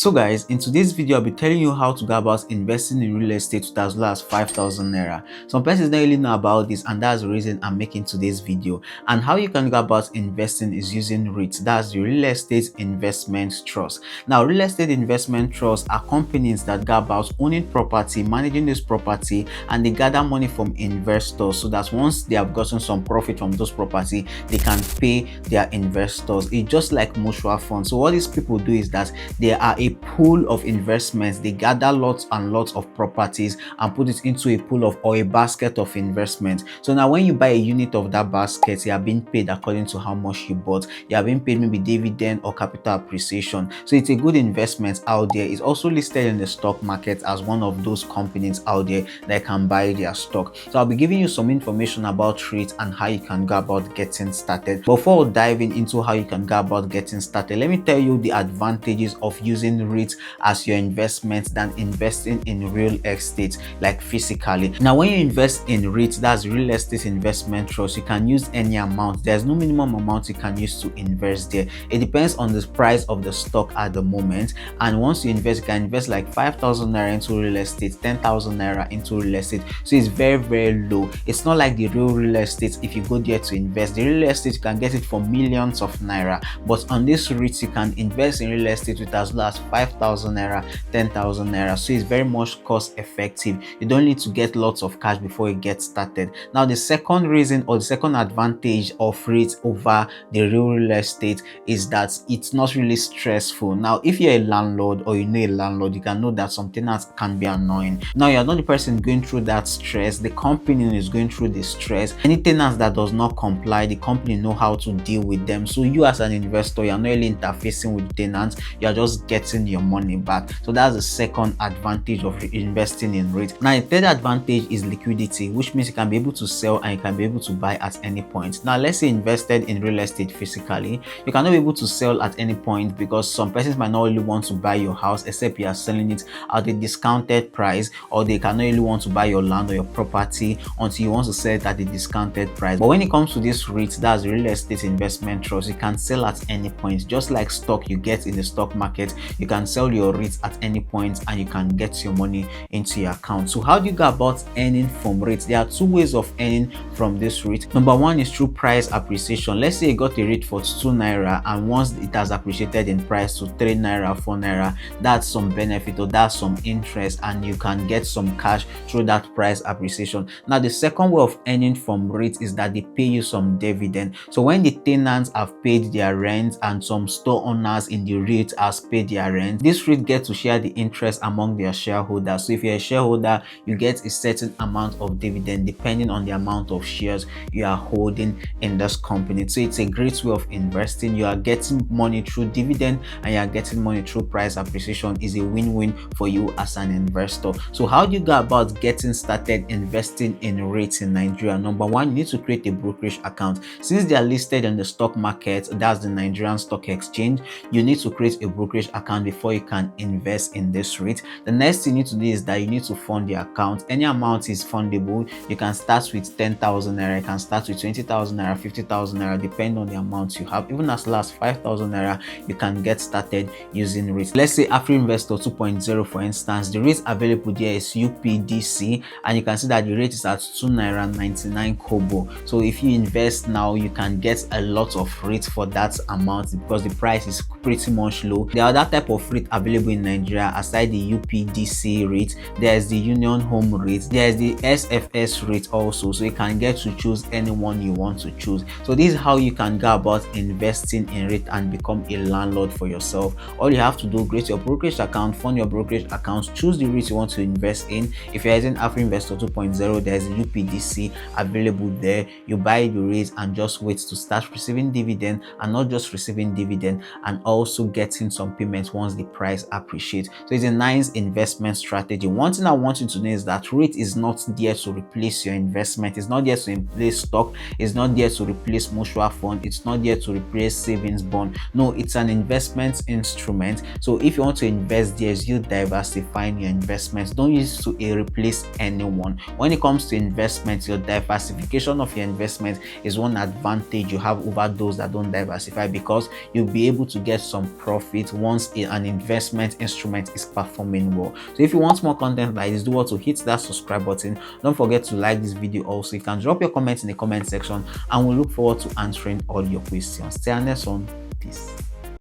So guys, in today's video, I'll be telling you how to go about investing in real estate with as low as 5,000 naira. Some persons don't really know about this, and that's the reason I'm making today's video. And how you can go about investing is using REITs, that's the Real Estate Investment Trust. Now, real estate investment trusts are companies that go about owning property, managing this property, and they gather money from investors so that once they have gotten some profit from those property, they can pay their investors. It's just like mutual funds. So what these people do is that they are a pool of investments. They gather lots and lots of properties and put it into a pool of or a basket of investments. So now when you buy a unit of that basket, you are being paid according to how much you bought. You are being paid maybe dividend or capital appreciation. So it's a good investment out there. It's also listed in the stock market as one of those companies out there that can buy their stock. So I'll be giving you some information about REITs and how you can go about getting started. Before diving into how you can go about getting started, let me tell you the advantages of using REITs as your investment than investing in real estate, like physically. Now, when you invest in REITs, that's real estate investment trust, you can use any amount. There's no minimum amount you can use to invest there. It depends on the price of the stock at the moment. And once you invest, you can invest like 5,000 naira into real estate, 10,000 naira into real estate. So it's very, very low. It's not like the real estate. If you go there to invest, the real estate, you can get it for millions of naira. But on this REITs, you can invest in real estate with as low as 5,000 naira, 10,000 naira. So it's very much cost effective. You don't need to get lots of cash before you get started. Now, the second reason or the second advantage of REITs over the real estate is that it's not really stressful. Now, if you're a landlord or you know a landlord, you can know that some tenants can be annoying. Now, you're not the person going through that stress. The company is going through the stress. Any tenants that does not comply, the company know how to deal with them. So you as an investor, you're not really interfacing with tenants. You're just getting your money back. So that's the second advantage of investing in REIT. Now, the third advantage is liquidity, which means you can be able to sell and you can be able to buy at any point. Now, let's say invested in real estate physically, you cannot be able to sell at any point because some persons might not really want to buy your house except you are selling it at a discounted price, or they cannot really want to buy your land or your property until you want to sell it at a discounted price. But when it comes to this REIT, that's real estate investment trust, you can sell at any point. Just like stock you get in the stock market, you can sell your REITs at any point and you can get your money into your account. So how do you go about earning from REITs? There are two ways of earning from this REIT. Number one is through price appreciation. Let's say you got a REIT for 2 naira and once it has appreciated in price to 3 naira, 4 naira, that's some benefit or that's some interest and you can get some cash through that price appreciation. Now, the second way of earning from REITs is that they pay you some dividend. So when the tenants have paid their rent and some store owners in the REIT has paid their rent, this REIT gets to share the interest among their shareholders. So if you're a shareholder, you get a certain amount of dividend depending on the amount of shares you are holding in this company. So it's a great way of investing. You are getting money through dividend and you are getting money through price appreciation. Is a win-win for you as an investor. So how do you go about getting started investing in REITs in Nigeria? Number one, you need to create a brokerage account. Since they are listed on the stock market, that's the Nigerian Stock Exchange, you need to create a brokerage account before you can invest in this REIT. The next thing you need to do is that you need to fund the account. Any amount is fundable. You can start with 10,000 naira, you can start with 20,000 naira, 50,000 naira, depending on the amount you have. Even as low as 5,000 naira, you can get started using REITs. Let's say Afri Investor 2.0, for instance, the rate available there is UPDC, and you can see that the rate is at 2 naira 99 kobo. So if you invest now, you can get a lot of REITs for that amount because the price is pretty much low. There are other type of REIT available in Nigeria aside the UPDC REIT. There's the Union Home REIT, there's the SFS REIT also, so you can get to choose anyone you want to choose. So this is how you can go about investing in REIT and become a landlord for yourself. All you have to do, create your brokerage account, fund your brokerage account, choose the REIT you want to invest in. If you're using Afri Investor 2.0, there's a UPDC available there. You buy the REIT and just wait to start receiving dividend, and not just receiving dividend, and also getting some payments once the price appreciates. So it's a nice investment strategy. One thing I want you to know is that REIT is not there to replace your investment. It's not there to replace stock. It's not there to replace mutual fund. It's not there to replace savings bond. No, it's an investment instrument. So if you want to invest there, you diversifying your investments. Don't use it to replace anyone. When it comes to investments, your diversification of your investment is one advantage you have over those that don't diversify, because you'll be able to get some profit once an investment instrument is performing well. So if you want more content like this, do want to hit that subscribe button. Don't forget to like this video also. You can drop your comments in the comment section and we'll look forward to answering all your questions. Till our next one, peace.